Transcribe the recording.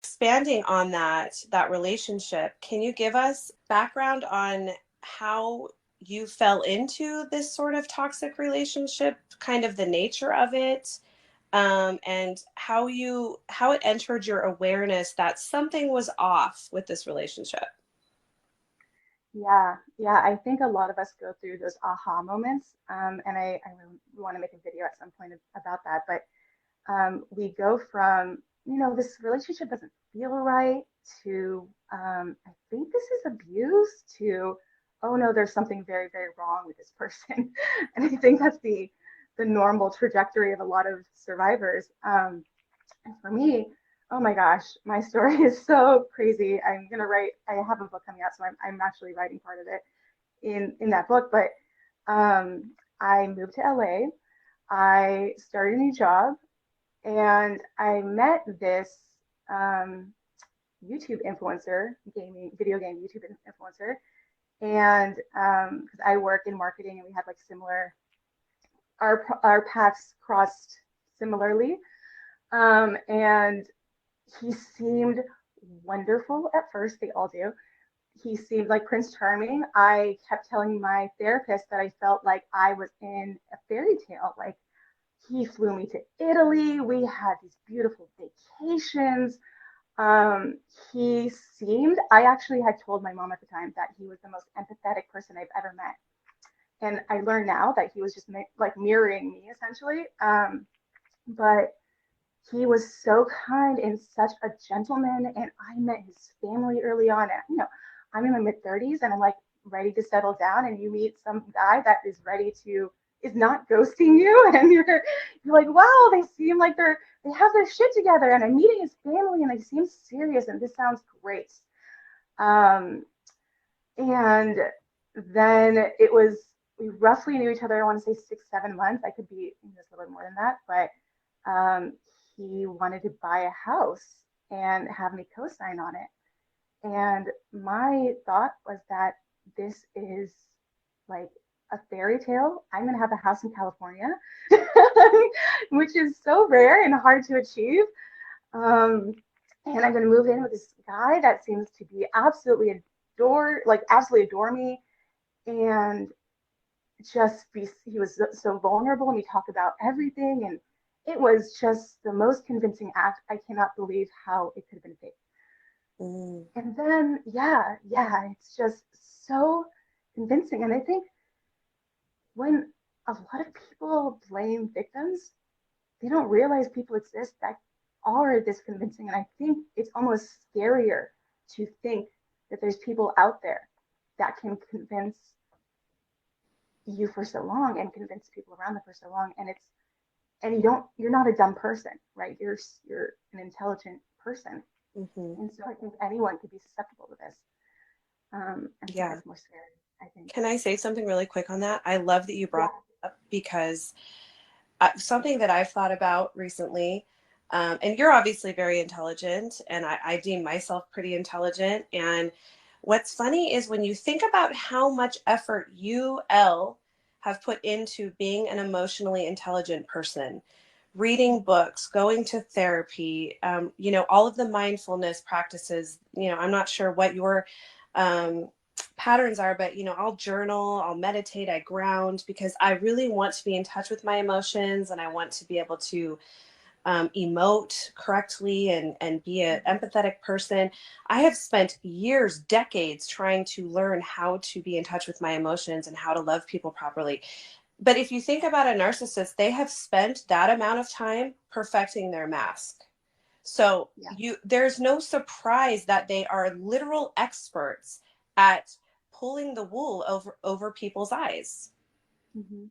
Expanding on that relationship, can you give us background on how you fell into this sort of toxic relationship, kind of the nature of it, and how it entered your awareness that something was off with this relationship? Yeah, yeah. I think a lot of us go through those aha moments, and I really want to make a video at some point about that. But we go from, this relationship doesn't feel right to, I think this is abuse to, oh no, there's something very, very wrong with this person. And I think that's the normal trajectory of a lot of survivors. And for me, oh my gosh, my story is so crazy. I have a book coming out, so I'm actually writing part of it in that book. But I moved to LA. I started a new job, and I met this um, YouTube influencer, video game YouTube influencer, and because I work in marketing, and we had like similar, our paths crossed similarly, and he seemed wonderful at first. They all do. He seemed like Prince Charming. I kept telling my therapist that I felt like I was in a fairy tale. Like, he flew me to Italy. We had these beautiful vacations. Um, I actually had told my mom at the time that he was the most empathetic person I've ever met. And I learned now that he was just like mirroring me essentially. But he was so kind and such a gentleman. And I met his family early on. And, I'm in my mid 30s and I'm like ready to settle down. And you meet some guy that is not ghosting you. And you're like, wow, they seem like they have their shit together. And I'm meeting his family and they seem serious. And this sounds great. Um, and then we roughly knew each other, I want to say 6, 7 months. I could be just a little bit more than that. But he wanted to buy a house and have me co-sign on it. And my thought was that this is like a fairy tale. I'm going to have a house in California, which is so rare and hard to achieve. Um, and I'm going to move in with this guy that seems to be absolutely adore me. And he was so vulnerable and we talked about everything. And it was just the most convincing act. I cannot believe how it could have been fake. Mm. And then, yeah, it's just so convincing. And I think when a lot of people blame victims, they don't realize people exist that are this convincing. And I think it's almost scarier to think that there's people out there that can convince you for so long and convince people around them for so long. And you're not a dumb person, right? You're an intelligent person. Hmm. And so I think anyone could be susceptible to this. And so Yeah. that's more scary, I think. Can I say something really quick on that? I love that you brought Yeah. that up because something that I've thought about recently, and you're obviously very intelligent, and I deem myself pretty intelligent. And what's funny is when you think about how much effort you, Elle, have put into being an emotionally intelligent person, reading books, going to therapy, all of the mindfulness practices. I'm not sure what your um, patterns are, but I'll journal, I'll meditate, I ground because I really want to be in touch with my emotions and I want to be able to emote correctly and be an Mm-hmm. empathetic person. I have spent years, decades trying to learn how to be in touch with my emotions and how to love people properly. But if you think about a narcissist, they have spent that amount of time perfecting their mask. So Yeah. there's no surprise that they are literal experts at pulling the wool over people's eyes. Mm-hmm.